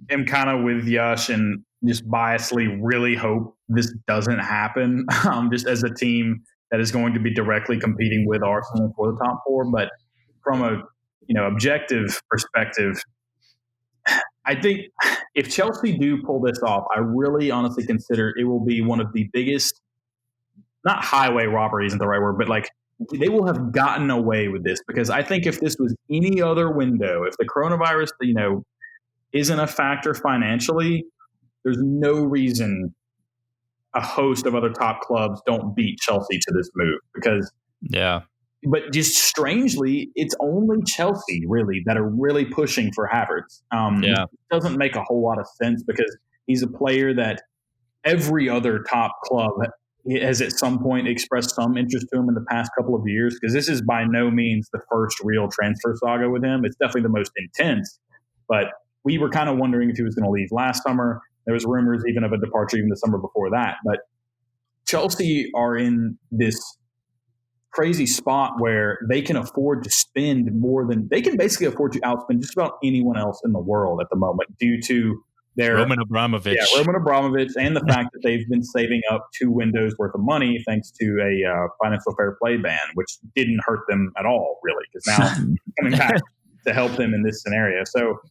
am kind of with Yash and just biasly really hope this doesn't happen, just as a team that is going to be directly competing with Arsenal for the top four. But from a objective perspective, I think if Chelsea do pull this off, I really honestly consider it will be one of the biggest, not highway robbery isn't the right word, but they will have gotten away with this, because I think if this was any other window, if the coronavirus, isn't a factor financially, there's no reason a host of other top clubs don't beat Chelsea to this move, because but just strangely, it's only Chelsea really that are really pushing for Havertz. It doesn't make a whole lot of sense, because he's a player that every other top club has at some point expressed some interest to him in the past couple of years, because this is by no means the first real transfer saga with him. It's definitely the most intense, but we were kind of wondering if he was going to leave last summer. There was rumors even of a departure even the summer before that. But Chelsea are in this crazy spot where they can afford to spend more than – they can basically afford to outspend just about anyone else in the world at the moment due to their – Roman Abramovich. Yeah, Roman Abramovich, and the fact that they've been saving up 2 windows worth of money thanks to a financial fair play ban, which didn't hurt them at all, really, because now coming back to help them in this scenario. So –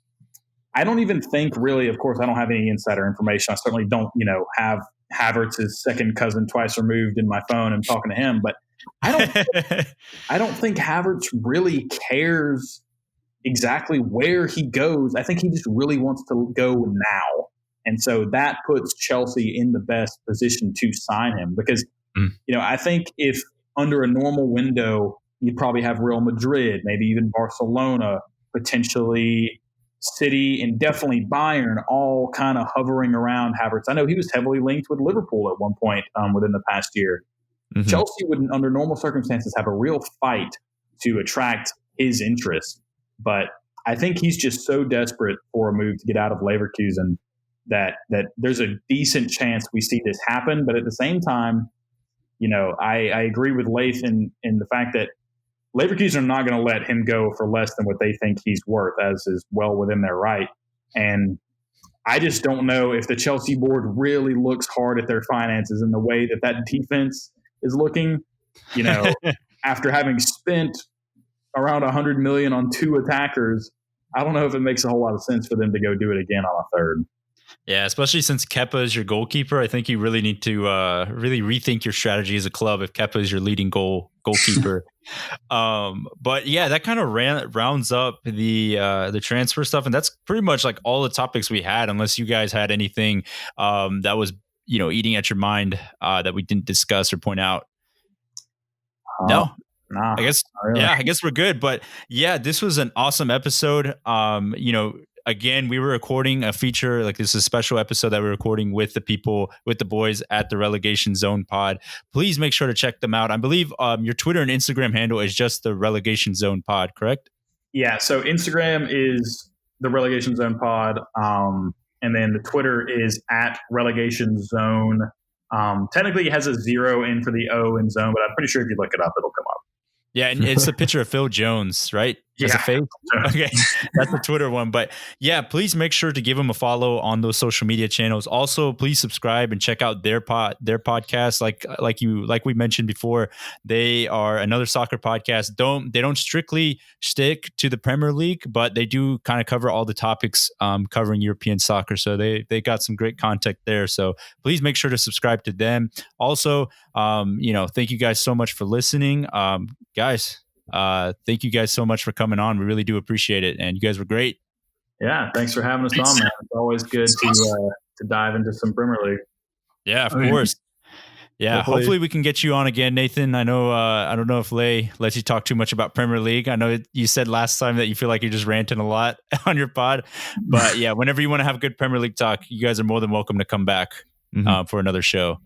I don't even think really, of course, I don't have any insider information. I certainly don't, have Havertz's second cousin twice removed in my phone and talking to him. But I don't think Havertz really cares exactly where he goes. I think he just really wants to go now. And so that puts Chelsea in the best position to sign him, because, I think if under a normal window, you'd probably have Real Madrid, maybe even Barcelona, potentially City, and definitely Bayern, all kind of hovering around Havertz. I know he was heavily linked with Liverpool at one point within the past year. Mm-hmm. Chelsea would, under normal circumstances, have a real fight to attract his interest. But I think he's just so desperate for a move to get out of Leverkusen that there's a decent chance we see this happen. But at the same time, I agree with Lath in the fact that Leverkusen are not going to let him go for less than what they think he's worth, as is well within their right. And I just don't know if the Chelsea board really looks hard at their finances in the way that defense is looking. after having spent around 100 million on 2 attackers, I don't know if it makes a whole lot of sense for them to go do it again on a third. Yeah, especially since Kepa is your goalkeeper. I think you really need to really rethink your strategy as a club if Kepa is your leading goalkeeper. But yeah, that kind of rounds up the transfer stuff, and that's pretty much like all the topics we had. Unless you guys had anything that was eating at your mind that we didn't discuss or point out. No. Nah, I guess really. I guess we're good. But yeah, this was an awesome episode. Again, we were recording a feature, like this is a special episode that we're recording with the boys at the Relegation Zone pod. Please make sure to check them out. I believe your Twitter and Instagram handle is just the Relegation Zone pod, correct? Yeah, so Instagram is the Relegation Zone pod, and then the Twitter is at Relegation Zone. Technically, it has a 0 in for the O in zone, but I'm pretty sure if you look it up, it'll come up. Yeah, and it's a picture of Phil Jones, right? As a face? Okay, that's the Twitter one. But yeah, please make sure to give them a follow on those social media channels. Also, please subscribe and check out their podcast. Like we mentioned before, they are another soccer podcast. They don't strictly stick to the Premier League, but they do kind of cover all the topics covering European soccer. So they got some great content there. So please make sure to subscribe to them. Also, thank you guys so much for listening, guys. Thank you guys so much for coming on. We really do appreciate it, and you guys were great. Yeah, thanks for having us on, man. It's always good to dive into some Premier League. Yeah, of course. Yeah, hopefully we can get you on again, Nathan. I know I don't know if Lay lets you talk too much about Premier League. I know you said last time that you feel like you're just ranting a lot on your pod, but yeah, whenever you want to have good Premier League talk, you guys are more than welcome to come back for another show.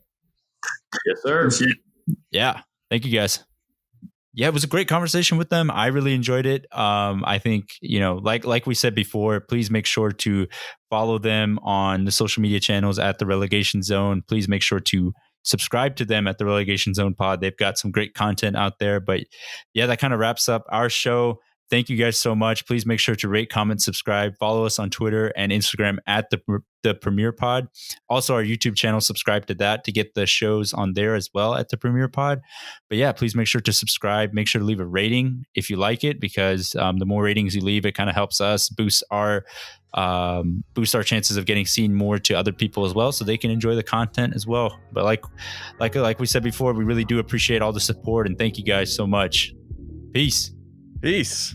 Yes, sir. Yeah, thank you guys. Yeah, it was a great conversation with them. I really enjoyed it. I think, like we said before, please make sure to follow them on the social media channels at the Relegation Zone. Please make sure to subscribe to them at the Relegation Zone pod. They've got some great content out there. But yeah, that kind of wraps up our show. Thank you guys so much. Please make sure to rate, comment, subscribe, follow us on Twitter and Instagram at the Premier Pod. Also, our YouTube channel, subscribe to that to get the shows on there as well at the Premier Pod. But yeah, please make sure to subscribe. Make sure to leave a rating if you like it, because the more ratings you leave, it kind of helps us boost our chances of getting seen more to other people as well, so they can enjoy the content as well. But like we said before, we really do appreciate all the support, and thank you guys so much. Peace. Peace.